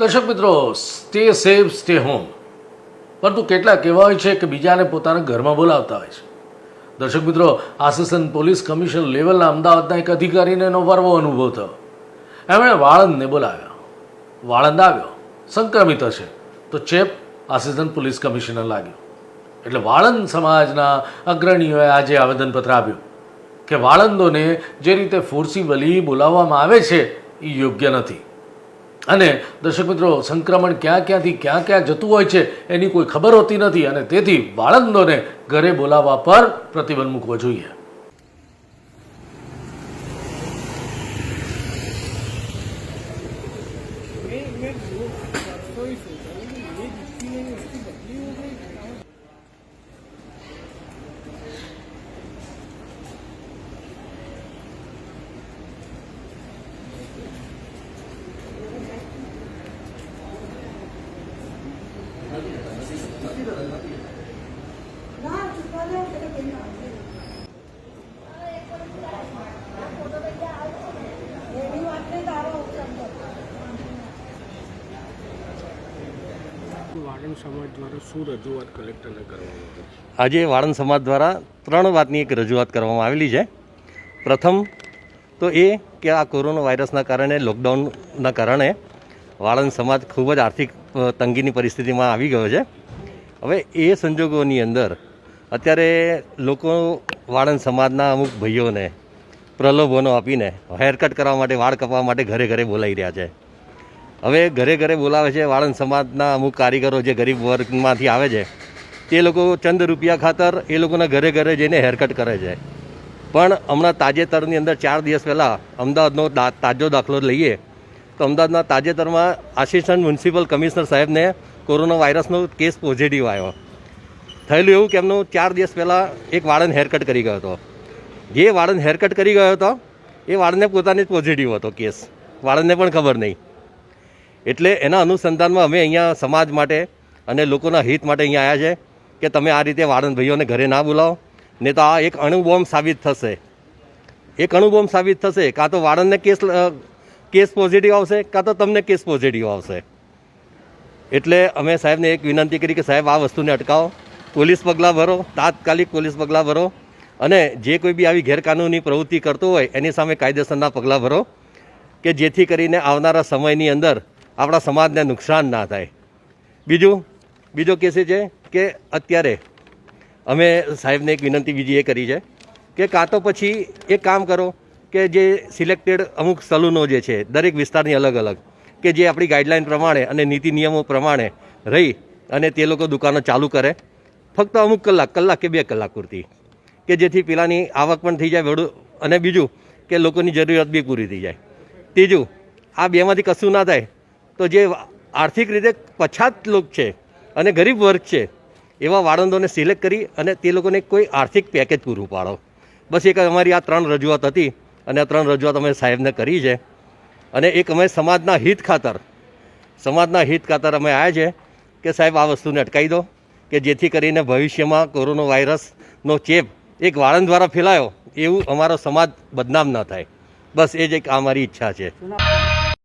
દર્શક મિત્રો, stay safe stay home, પરંતુ કેટલાક એવા હોય છે કે બીજાને પોતાના ઘરમાં બોલાવતા હોય છે. દર્શક મિત્રો, આસિસ્ટન્ટ પોલીસ કમિશનર લેવલના અમદાવાદના એક અધિકારીને એનો વર્વો અનુભવ થયો. એમણે વાળંદને બોલાવ્યો. વાળંદ આવ્યો, સંક્રમિત હશે તો ચેપ આસિસ્ટન્ટ પોલીસ કમિશનર લાગ્યો. એટલે વાળંદ સમાજના અગ્રણીઓએ આજે આવેદનપત્ર આપ્યું કે વાળંદોને જે રીતે ફોર્સિબલી બોલાવવામાં આવે છે એ યોગ્ય નથી. અને દર્શક મિત્રો, સંક્રમણ ક્યાંથી ક્યાં જતું હોય છે એની કોઈ ખબર હોતી નથી, અને તેથી વાળંદોને ઘરે બોલાવવા પર પ્રતિબંધ મૂકવો જોઈએ. વાળંદ સમાજ દ્વારા શું રજૂઆત કલેક્ટરને કરવામાં આવી? આજે વાળંદ સમાજ દ્વારા 3 વાતની એક રજૂઆત કરવામાં આવેલી છે. પ્રથમ તો એ કે આ કોરોના વાયરસના કારણે, લોકડાઉનના કારણે વાળંદ સમાજ ખૂબ જ આર્થિક તંગીની પરિસ્થિતિમાં આવી ગયો છે. હવે એ સંજોગોની અંદર અત્યારે લોકો વાળંદ સમાજના અમુક ભાઈઓને પ્રલોભનો આપીને હેરકટ કરવા માટે, વાળ કાપવા માટે ઘરે ઘરે બોલાવી રહ્યા છે. હવે ઘરે ઘરે બોલાવે છે. વાળંદ સમાજના અમુક કારીગરો જે ગરીબ વર્ગમાંથી આવે છે તે લોકો ચંદ રૂપિયા ખાતર એ લોકોના ઘરે ઘરે જઈને હેરકટ કરે છે. પણ હમણાં તાજેતરની અંદર 4 દિવસ પહેલાં અમદાવાદનો તાજો દાખલો લઈએ તો અમદાવાદના તાજેતરમાં આસિસ્ટન્ટ મ્યુનિસિપલ કમિશનર સાહેબને કોરોના વાયરસનો કેસ પોઝિટિવ આવ્યો. થયેલું એવું કે એમનું 4 દિવસ પહેલાં એક વાળંદ હેરકટ કરી ગયો હતો. જે વાળંદ હેરકટ કરી ગયો હતો એ વાળંદને પોતાને જ પોઝિટિવ હતો કેસ. વાળંદને પણ ખબર નહીં. એટલે એના અનુસંધાનમાં અમે અહીંયા સમાજ માટે અને લોકોના હિત માટે અહીંયા આવ્યા છે કે તમે આ રીતે વાળંદ ભાઈઓને ઘરે ના બોલાવો, ને તો આ એક અણુબોમ્બ સાબિત થશે. એક અણુબોમ્બ સાબિત થશે. કાં તો વાળંદને કેસ પોઝિટિવ આવશે, કાં તો તમને કેસ પોઝિટિવ આવશે. એટલે અમે સાહેબને એક વિનંતી કરી કે સાહેબ આ વસ્તુને અટકાવો, પોલીસ પગલાં ભરો, તાત્કાલિક પોલીસ પગલાં ભરો, અને જે કોઈ બી આવી ગેરકાનૂની પ્રવૃત્તિ કરતો હોય એની સામે કાયદેસરના પગલાં ભરો કે જેથી કરીને આવનારા સમયની અંદર આપણા સમાજને નુકસાન ના થાય. બીજો કેસ એ છે કે અત્યારે અમે સાહેબને એક વિનંતી બીજી એ કરી છે કે કાં તો પછી એક કામ કરો કે જે સિલેક્ટેડ અમુક સલૂનો જે છે દરેક વિસ્તારની અલગ અલગ, કે જે આપણી ગાઈડલાઇન પ્રમાણે અને નીતિ નિયમો પ્રમાણે રહી અને તે લોકો દુકાનો ચાલુ કરે, ફક્ત અમુક કલાક કે 2 કલાક પૂરતી, કે જેથી પેલાની આવક પણ થઈ જાય વડું, અને બીજું કે લોકોની જરૂરિયાત બી પૂરી થઈ જાય. ત્રીજું, આ બેમાંથી કશું ના થાય તો જે આર્થિક રીતે પછાત લોક છે અને ગરીબ વર્ગ છે એવા વાળંદોને સિલેક્ટ કરી અને તે લોકોને કોઈ આર્થિક પેકેજ પૂરું પાડો. બસ એક અમારી આ 3 રજૂઆત હતી, અને આ 3 રજૂઆત અમે સાહેબને કરી છે. અને એક અમે સમાજના હિત ખાતર અમે આવ્યા છે કે સાહેબ આ વસ્તુને અટકાવી દો, કે જેથી કરીને ભવિષ્યમાં કોરોના વાયરસનો ચેપ એક વાળંદ દ્વારા ફેલાયો એવું અમારો સમાજ બદનામ ન થાય. બસ એ જ એક અમારી ઈચ્છા છે.